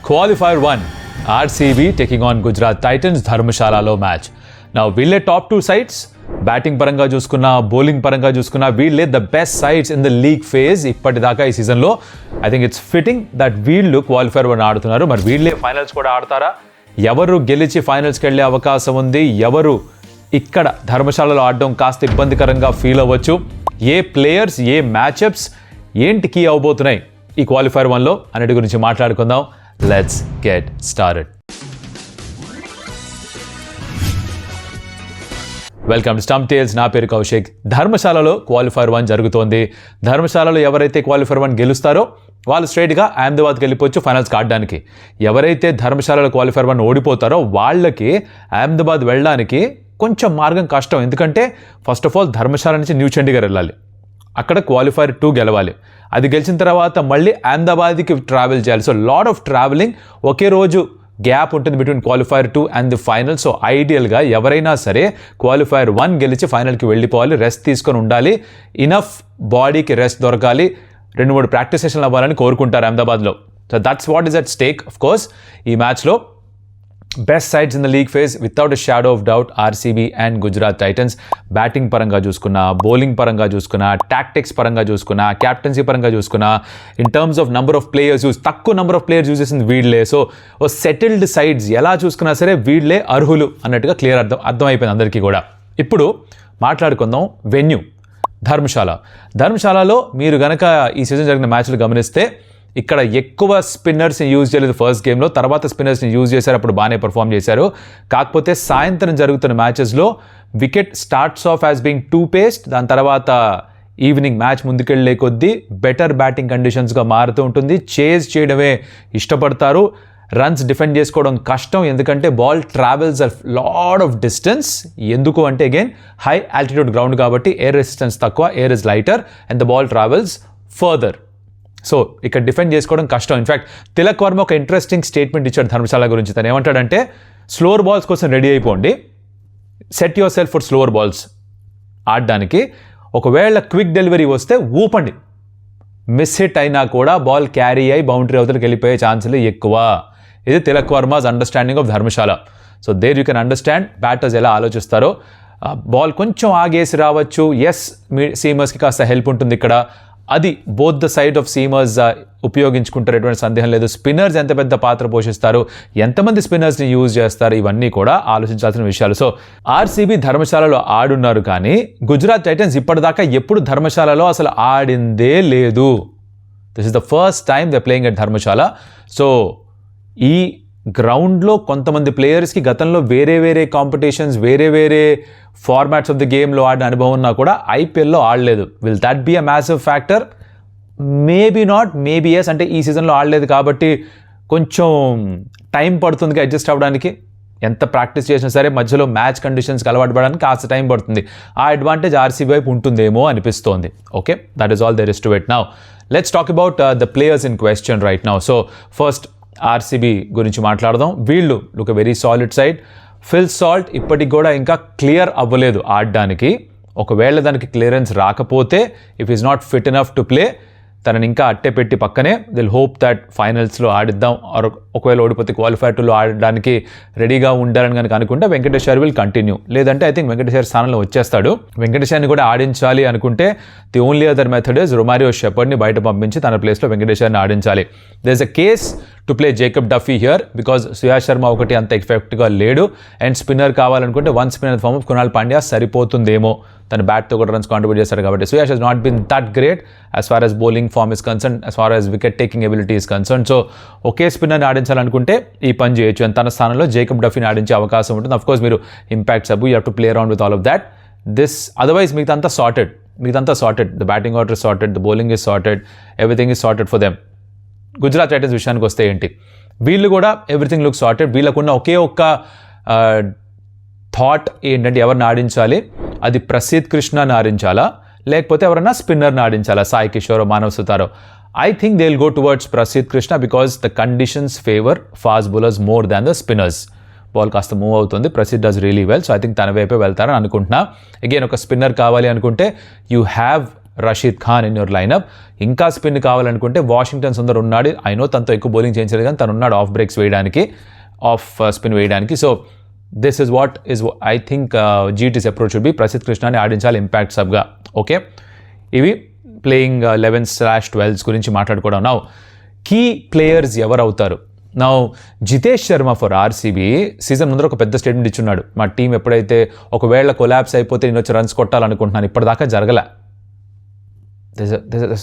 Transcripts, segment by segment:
Qualifier 1, RCB taking on Gujarat Titans, ధర్మశాలలో match. నా వీళ్ళే టాప్ 2 సైడ్స్, బ్యాటింగ్ పరంగా చూసుకున్నా, బౌలింగ్ పరంగా చూసుకున్నా వీళ్ళే the best sides in the league phase ఇప్పటిదాకా ఈ సీజన్లో. I think it's fitting that వీళ్ళు క్వాలిఫైర్ 1 ఆడుతున్నారు. మరి వీళ్ళే ఫైనల్స్ కూడా ఆడతారా? ఎవరు గెలిచి ఫైనల్స్కి వెళ్ళే అవకాశం ఉంది? ఎవరు ఇక్కడ ధర్మశాలలో ఆడడం కాస్త ఇబ్బందికరంగా ఫీల్ అవ్వచ్చు? ఏ ప్లేయర్స్, ఏ మ్యాచ్అప్స్ ఏంటి కీ అవబోతున్నాయి ఈ క్వాలిఫైర్ 1లో అన్నిటి గురించి మాట్లాడుకుందాం. Let's get started. Welcome to stump tales. నా పేరు కౌశిక్. ధర్మశాలలో క్వాలిఫైర్ 1 జరుగుతోంది. ధర్మశాలలో ఎవరైతే క్వాలిఫైర్ 1 గెలుస్తారో వాళ్ళు స్ట్రైట్గా అహ్మదాబాద్కి వెళ్ళిపోవచ్చు ఫైనల్స్కి ఆడడానికి. ఎవరైతే ధర్మశాలలో క్వాలిఫైర్ 1 ఓడిపోతారో వాళ్ళకి అహ్మదాబాద్ వెళ్ళడానికి కొంచెం మార్గం కష్టం. ఎందుకంటే ఫస్ట్ ఆఫ్ ఆల్ ధర్మశాల నుంచి న్యూ చండీగఢ్ వెళ్ళాలి, అక్కడ క్వాలిఫైర్ 2 గెలవాలి. అది గెలిచిన తర్వాత మళ్ళీ అహ్మదాబాద్కి ట్రావెల్ చేయాలి. సో లాట్ ఆఫ్ ట్రావెలింగ్, ఒకే రోజు గ్యాప్ ఉంటుంది between qualifier 2 and the final. So ఐడియల్గా ఎవరైనా సరే క్వాలిఫైర్ 1 గెలిచి ఫైనల్కి వెళ్ళిపోవాలి, రెస్ట్ తీసుకొని ఉండాలి, ఇనఫ్ బాడీకి రెస్ట్ దొరకాలి, 2-3 ప్రాక్టీస్ సెషన్లు అవ్వాలని కోరుకుంటారు అహ్మదాబాద్లో. So that's what is at stake. Of course ఈ మ్యాచ్లో best sides in the league phase without a shadow of doubt RCB and Gujarat Titans. Batting పరంగా చూసుకున్నా, బౌలింగ్ పరంగా చూసుకున్నా, టాక్టిక్స్ పరంగా చూసుకున్నా, క్యాప్టెన్సీ పరంగా చూసుకున్నా, in terms of number of players తక్కువ నెంబర్ ఆఫ్ ప్లేయర్స్ యూజ్ చేసింది వీళ్ళే. సో ఓ సెటిల్డ్ సైడ్స్ ఎలా చూసుకున్నా సరే వీళ్ళే అర్హులు అన్నట్టుగా క్లియర్ అర్థమైపోయింది అందరికీ కూడా. ఇప్పుడు మాట్లాడుకుందాం వెన్యూ ధర్మశాలలో. మీరు గనక ఈ సీజన్ జరిగిన మ్యాచ్లు గమనిస్తే ఇక్కడ ఎక్కువ స్పిన్నర్స్ని యూజ్ చేయలేదు ఫస్ట్ గేమ్లో, తర్వాత స్పిన్నర్స్ని యూజ్ చేశారు, అప్పుడు బాగానే పర్ఫామ్ చేశారు. కాకపోతే సాయంత్రం జరుగుతున్న మ్యాచెస్లో wicket starts off as being two paced, దాని తర్వాత ఈవినింగ్ మ్యాచ్ ముందుకెళ్లే కొద్దీ బెటర్ బ్యాటింగ్ కండిషన్స్గా మారుతూ ఉంటుంది. చేజ్ చేయడమే ఇష్టపడతారు. రన్స్ డిఫెండ్ చేసుకోవడం కష్టం, ఎందుకంటే ball travels a lot of distance. ఎందుకు అంటే అగైన్ హై ఆల్టిట్యూడ్ గ్రౌండ్ కాబట్టి ఎయిర్ రెసిస్టెన్స్ తక్కువ, air is lighter and the ball travels further. So ఇక్కడ డిఫెండ్ చేసుకోవడం కష్టం. ఇన్ఫ్యాక్ట్ తిలక్ వర్మ ఒక ఇంట్రెస్టింగ్ స్టేట్మెంట్ ఇచ్చాడు ధర్మశాల గురించి. తను ఏమంటాడంటే, స్లోవర్ బాల్స్ కోసం రెడీ అయిపోండి, set your self for slower balls ఆడడానికి. ఒకవేళ క్విక్ డెలివరీ వస్తే ఊపండి, మిస్ హిట్ అయినా కూడా బాల్ క్యారీ అయ్యి బౌండరీ అవతలకి వెళ్ళిపోయే ఛాన్సులు ఎక్కువ. ఇది Tilak Varma's understanding of Dharamsala. So there you can understand batters ఎలా ఆలోచిస్తారో. బాల్ కొంచెం ఆగేసి రావచ్చు, ఎస్ సీమర్స్కి కాస్త హెల్ప్ ఉంటుంది ఇక్కడ, అది బోత్ ద సైడ్ ఆఫ్ సీమర్స్ ఉపయోగించుకుంటారు, ఎటువంటి సందేహం లేదు. స్పిన్నర్స్ ఎంత పెద్ద పాత్ర పోషిస్తారు, ఎంతమంది స్పిన్నర్స్ని యూజ్ చేస్తారు, ఇవన్నీ కూడా ఆలోచించాల్సిన విషయాలు. సో ఆర్సీబీ ధర్మశాలలో ఆడున్నారు, కానీ గుజరాత్ టైటన్స్ ఇప్పటిదాకా ఎప్పుడు ధర్మశాలలో అసలు ఆడిందే లేదు. This is the first time they playing at Dharamshala. So ఈ గ్రౌండ్లో కొంతమంది ప్లేయర్స్కి గతంలో వేరే కాంపిటీషన్స్, వేరే ఫార్మాట్స్ ఆఫ్ ది గేమ్లో ఆడిన అనుభవం ఉన్నా కూడా ఐపీఎల్లో ఆడలేదు. Will that be a massive factor? Maybe not, maybe yes. అంటే ఈ సీజన్లో ఆడలేదు కాబట్టి కొంచెం టైం పడుతుంది అడ్జస్ట్ అవ్వడానికి. ఎంత ప్రాక్టీస్ చేసినా సరే మధ్యలో మ్యాచ్ కండిషన్స్కి అలవాటు పడడానికి కాస్త టైం పడుతుంది. ఆ అడ్వాంటేజ్ ఆర్సీబీ వైపు ఉంటుందేమో అనిపిస్తోంది. Okay, that is all there is to it. Now let's talk about the players in question right now. So first RCB గురించి మాట్లాడదాం. వీళ్ళు look a very solid side. Phil Salt ఇప్పటికి కూడా ఇంకా క్లియర్ అవ్వలేదు ఆడడానికి. ఒకవేళ దానికి క్లియరెన్స్ రాకపోతే, if is not fit enough to play, తనని ఇంకా అట్టే పెట్టి పక్కనే దిల్ హోప్ దట్ ఫైనల్స్లో ఆడిద్దాం, ఒకవేళ ఓడిపోతే క్వాలిఫైర్ 2లో ఆడడానికి రెడీగా ఉండాలని కనుక అనుకుంటే వెంకటేశ్వర్ విల్ కంటిన్యూ. లేదంటే ఐ థింక్ వెంకటేశ్వర్ స్థానంలో వచ్చేస్తాడు. వెంకటేశ్వర్ని కూడా ఆడించాలి అనుకుంటే the only other method is Romario షెపర్డ్ని బయట పంపించి తన ప్లేస్లో వెంకటేశ్వర్ని ఆడించాలి. There is a case to play Jacob Duffy here because Suyash Sharma ఒకటి అంత ఎఫెక్ట్గా లేడు, అండ్ స్పిన్నర్ కావాలనుకుంటే one spinner form of Krunal Pandya సరిపోతుందేమో. తన బ్యాట్తో కూడా రన్స్ కాంట్రిబ్యూట్ చేస్తాడు కాబట్టి Suyash he's not been that great as far as bowling form is concern, as far as wicket taking ability is concern. So ఒకే స్పిన్నర్ని ఆడించాలనుకుంటే ఈ పని చేయొచ్చు, అండ్ తన స్థానంలో జేకబ్ డఫీని ఆడించే అవకాశం ఉంటుంది. అఫ్కోర్స్ మీరు impact sub, you have to play around with all of that. This otherwise మిగతా sorted. The batting order is sorted, the bowling is sorted, everything is sorted for them. Gujarat Titans విషయానికి వస్తే ఏంటి, వీళ్ళు కూడా ఎవ్రీథింగ్ లుక్ సార్టెడ్. వీళ్ళకున్న ఒకే ఒక్క thought ఏంటంటే ఎవరిని ఆడించాలి, అది ప్రసిద్ధ్ కృష్ణని ఆడించాలా లేకపోతే ఎవరైనా స్పిన్నర్ని ఆడించాలా, Sai Kishore, Manav Suthar. I think they'll go towards Prasidh Krishna because the conditions favor fast bowlers more than the spinners. Ball కాస్త మూవ్ అవుతుంది, Prasidh does really well. So I think తన వైపే వెళ్తారని అనుకుంటున్నా. అగైన్ ఒక స్పిన్నర్ కావాలి అనుకుంటే you have Rashid Khan in your lineup. ఇంకా స్పిన్ కావాలనుకుంటే వాషింగ్టన్ సుందర్ ఉన్నాడు. అయినో తనతో ఎక్కువ బౌలింగ్ చేయించలేదు కానీ తను ఉన్నాడు ఆఫ్ బ్రేక్స్ వేయడానికి, ఆఫ్ స్పిన్ వేయడానికి. So this is what is I think GT's approach should be. Prasidh కృష్ణని ఆడించాలి ఇంపాక్ట్ సబ్గా. ఓకే, ఇవి ప్లేయింగ్ 11/12 గురించి మాట్లాడుకోవడం. నౌ కీ ప్లేయర్స్ ఎవరు అవుతారు? Now Jitesh Sharma for RCB season ముందర ఒక పెద్ద స్టేట్మెంట్ ఇచ్చున్నాడు. మా టీం ఎప్పుడైతే ఒకవేళ కొలాప్స్ అయిపోతే నేను వచ్చి రన్స్ కొట్టాలనుకుంటున్నాను, ఇప్పటిదాకా జరగలే.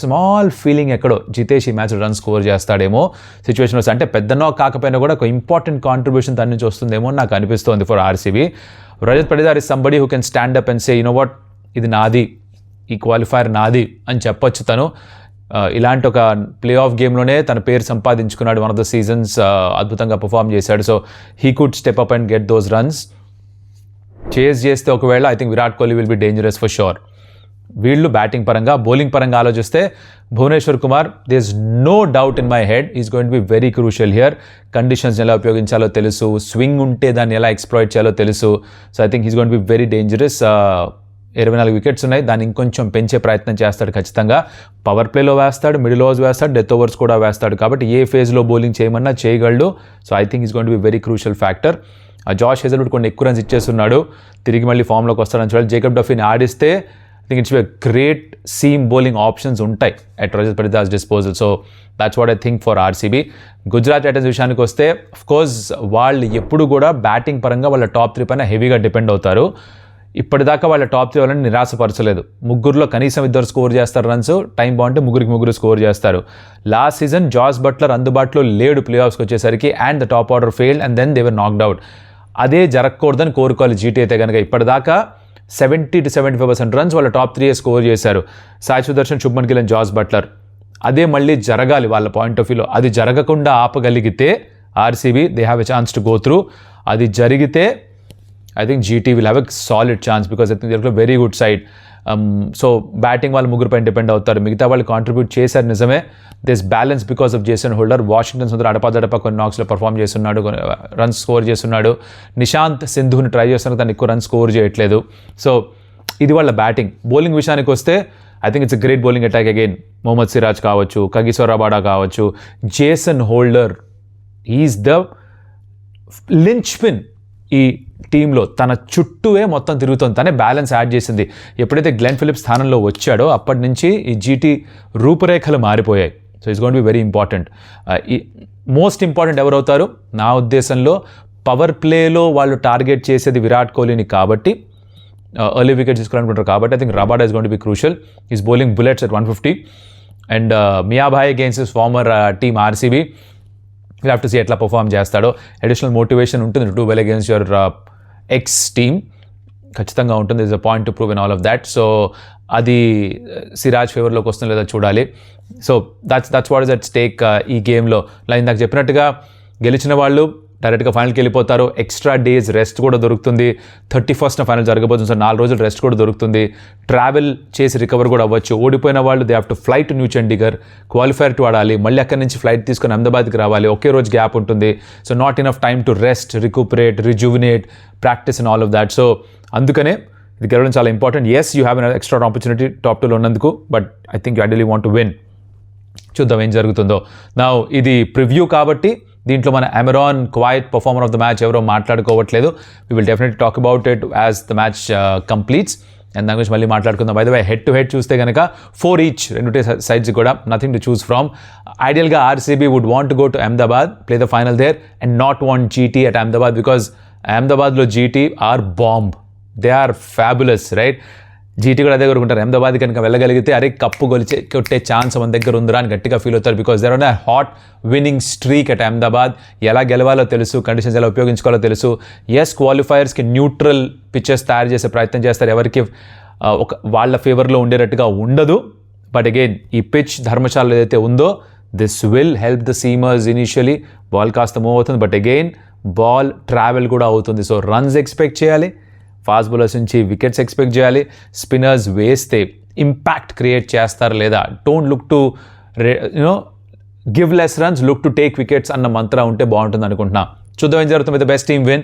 స్మాల్ ఫీలింగ్ ఎక్కడో జితేష్ ఈ మ్యాచ్ రన్ స్కోర్ చేస్తాడేమో సిచ్యువేషన్ వస్తే, అంటే పెద్దనో కాకపోయినా కూడా ఒక ఇంపార్టెంట్ కాంట్రిబ్యూషన్ తన నుంచి వస్తుందేమో నాకు అనిపిస్తోంది for RCB. Rajat Patidar is somebody who can stand up and say you know what, ఇది నాది, ఈ క్వాలిఫైర్ నాది అని చెప్పొచ్చు. తను ఇలాంటి ఒక ప్లే ఆఫ్ గేమ్లోనే తన పేరు సంపాదించుకున్నాడు. వన్ ఆఫ్ ద సీజన్స్ అద్భుతంగా పర్ఫామ్ చేశాడు. So he could step up and get those runs. Chase చేస్తే ఒకవేళ I think Virat Kohli will be dangerous for sure. వీళ్ళు బ్యాటింగ్ పరంగా, బౌలింగ్ పరంగా ఆలోచిస్తే Bhuvneshwar Kumar, they is no doubt in my head is going to be very crucial here. Conditions ఎలా ఉపయోగించాలో తెలుసు, swing ఉంటే దాన్ని ఎలా ఎక్స్ప్లాయిట్ చేయాలో తెలుసు. So I think he's going to be very dangerous. 24 wickets ఉన్నాయి, దాన్ని ఇంకొంచెం పెంచే ప్రయత్నం చేస్తాడు ఖచ్చితంగా. పవర్ ప్లేలో వేస్తాడు, మిడిల్ ఓవర్స్ వేస్తాడు, డెత్ ఓవర్స్ కూడా వేస్తాడు. కాబట్టి ఏ ఫేజ్లో బౌలింగ్ చేయమన్నా చేయగలడు. So I think he's going to be very crucial factor. Josh Hazlewood కొన్ని ఎక్కువ రన్స్ ఇచ్చేస్తున్నాడు, తిరిగి మళ్ళీ ఫామ్లోకి వస్తాడని చూడాలి. జేకబ్ డఫీని ఆడిస్తే I think it's great seam bowling options ఉంటాయి at Rajat Patidar's disposal. So that's what I think for RCB. Gujarat Titans విషయానికి వస్తే అఫ్కోర్స్ వాళ్ళు ఎప్పుడు కూడా బ్యాటింగ్ పరంగా వాళ్ళ టాప్ 3 పైన హెవీగా డిపెండ్ అవుతారు. ఇప్పటిదాకా వాళ్ళ టాప్ 3 వాళ్ళని నిరాశపరచలేదు. ముగ్గురులో కనీసం 2 స్కోర్ చేస్తారు రన్స్, టైం బాగుంటే ముగ్గురు స్కోర్ చేస్తారు. లాస్ట్ సీజన్ జాస్ బట్లర్ అందుబాటులో లేడు ప్లే ఆఫ్స్కి వచ్చేసరికి, and the top order failed and then they were knocked out. అదే జరగకూడదని కోరుకోవాలి జీటీ అయితే కనుక. ఇప్పటిదాకా 70 to 75% రన్స్ వాళ్ళ టాప్ 3 స్కోర్ చేశారు. Sai Sudharsan, Shubman Gill and Jos Buttler. అదే మళ్ళీ జరగాలి వాళ్ళ పాయింట్ ఆఫ్ వ్యూలో. అది జరగకుండా ఆపగలిగితే RCB they have a chance to go through. అది జరిగితే I think GT will have a solid chance because I think they're a very good side. So batting వాళ్ళు ముగ్గురు పైన డిపెండ్ అవుతారు, మిగతా వాళ్ళు కాంట్రిబ్యూట్ చేశారు నిజమే. This balance because of Jason Holder. Washington Sundar అడపాదడపా కొన్ని నాక్స్లో పర్ఫామ్ చేస్తున్నాడు, రన్స్ స్కోర్ చేస్తున్నాడు. నిశాంత్ సింధుని ట్రై చేస్తున్నారు, తను ఎక్కువ రన్స్ స్కోర్ చేయట్లేదు. సో ఇది వాళ్ళ బ్యాటింగ్. బౌలింగ్ విషయానికి వస్తే I think it's a great bowling attack again. Mohammed Siraj కావచ్చు, కగిసో రబాడా కావచ్చు, Jason Holder is the linchpin ఈ టీంలో. తన చుట్టూవే మొత్తం తిరుగుతుంది, తనే బ్యాలెన్స్ యాడ్ చేసింది. ఎప్పుడైతే గ్లెన్ ఫిలిప్స్ స్థానంలో వచ్చాడో అప్పటి నుంచి ఈ జీటీ రూపురేఖలు మారిపోయాయి. So it's going to be very important. ఈ మోస్ట్ ఇంపార్టెంట్ ఎవరవుతారు నా ఉద్దేశంలో, పవర్ ప్లేలో వాళ్ళు టార్గెట్ చేసేది విరాట్ కోహ్లీని కాబట్టి, ఎర్లీ వికెట్ తీసుకోవాలనుకుంటారు కాబట్టి I think Rabada is going to be crucial. He's bowling bullets at 150 and Miyabhai against his former team RCB. You have to see ఎట్లా పర్ఫామ్ చేస్తాడో. అడిషనల్ మోటివేషన్ ఉంటుంది to well against your ex team, ఖచ్చితంగా ఉంటుంది. Is a point to prove in all of that. So అది సిరాజ్ ఫేవర్లోకి వస్తుందో లేదో చూడాలి. So that's what is at stake ఈ గేమ్లో. ఇందాక చెప్పినట్టుగా గెలిచిన వాళ్ళు డైరెక్ట్గా ఫైనల్కి వెళ్ళిపోతారు. ఎక్స్ట్రా డేస్ రెస్ట్ కూడా దొరుకుతుంది. 31st ఫైనల్ జరగబోతుంది. సో 4 రోజులు రెస్ట్ కూడా దొరుకుతుంది. ట్రావెల్ చేసి రికవర్ కూడా అవ్వచ్చు. ఓడిపోయిన వాళ్ళు they have to fly to new Chandigarh, qualifier to ఆడాలి, మళ్ళీ అక్కడి నుంచి ఫ్లైట్ తీసుకొని అహ్మదాబాద్కి రావాలి. ఒకే రోజు గ్యాప్ ఉంటుంది. So not enough time to rest, recuperate, rejuvenate, practice and all of that. So అందుకనే ఇది గెలవడం చాలా important. As you have an extra opportunity top 2లో ఉన్నందుకు, but I think you ideally want to win. చూద్దాం ఏం జరుగుతుందో. నా ఇది ప్రివ్యూ కాబట్టి దీంట్లో మన అమెరాన్ quiet performer of the match ఎవరో మాట్లాడుకోవట్లేదు. We will definitely talk about it as the match completes. And దాని గురించి మళ్ళీ మాట్లాడుకుందాం. By the way head to head చూస్తే కనుక 4 ఈచ్, 2 సైడ్స్ కూడా నథింగ్ టు చూస్ ఫ్రమ్. ఐడియల్గా RCB would want to go to Ahmedabad, play the final there and not want GT at Ahmedabad because అహ్మదాబాద్లో GT are bomb. They are fabulous, right? GT కూడా అదే కోరుకుంటారు. అహ్మదాబాద్ కనుక వెళ్ళగలిగితే అరే కప్పు కొట్టే ఛాన్స్ మన దగ్గర ఉందిరా అని గట్టిగా ఫీల్ అవుతారు. Because there are hot winning streak at Ahmedabad. ఎలా గెలవాలో తెలుసు, కండిషన్స్ ఎలా ఉపయోగించుకోవాలో తెలుసు. ఎస్ క్వాలిఫైయర్స్కి న్యూట్రల్ పిచ్చెస్ తయారు చేసే ప్రయత్నం చేస్తారు, ఎవరికి ఒక వాళ్ళ ఫేవర్లో ఉండేటట్టుగా ఉండదు. బట్ అగైన్ ఈ పిచ్ ధర్మశాల ఏదైతే ఉందో this will help the సీమర్స్ initially. Ball కాస్త మూవ్ అవుతుంది, బట్ అగైన్ బాల్ ట్రావెల్ కూడా అవుతుంది. సో రన్స్ ఎక్స్పెక్ట్ చేయాలి, ఫాస్ట్ బౌలర్స్ నుంచి వికెట్స్ ఎక్స్పెక్ట్ చేయాలి. స్పిన్నర్స్ వేస్తే ఇంపాక్ట్ క్రియేట్ చేస్తారు లేదా, don't look to you know give less runs, look to take wickets అన్న మంత్రం ఉంటే బాగుంటుంది అనుకుంటున్నా. చూద్దాం ఏం జరుగుతుంది. With the best team win.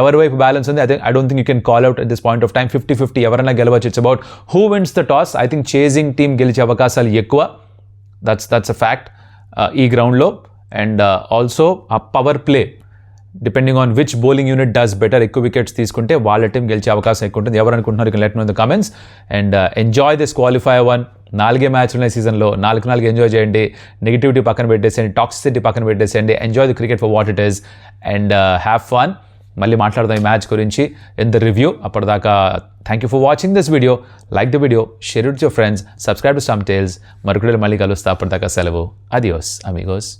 ఎవరి వైపు బ్యాలెన్స్ ఉంది I don't think you can call out at this point of time. 50-50 ఎవరైనా గెలవచ్చు. It's about who wins the toss. I think chasing team గెలిచే అవకాశాలు ఎక్కువ. దట్స్ అ ఫ్యాక్ట్ ఈ గ్రౌండ్లో. అండ్ ఆల్సో ఆ power play depending on which bowling unit does better, ఎక్కువ wickets తీసుకుంటే వాళ్ళ టీం గెలిచే అవకాశం ఎక్కువ ఉంటుంది. ఎవరు అనుకుంటున్నారు you can let me in the comments. And enjoy this qualifier 1. 4 మ్యాచ్లు ఉన్నాయి సీజన్లో. 4 ఎంజాయ్ చేయండి. నెగిటివిటీ పక్కన పెట్టేసేయండి, టాక్సిసిటీ పక్కన పెట్టేసేయండి. Enjoy the cricket for what it is and have fun. మళ్ళీ మాట్లాడదాం ఈ మ్యాచ్ గురించి ఇన్ ద రివ్యూ. అప్పటిదాకా thank you for watching this video. Like the video, share it your friends, subscribe to some tales. మరొకటి మళ్ళీ కలుస్తా. అప్పటిదాకా సెలవు. Adios Amigos.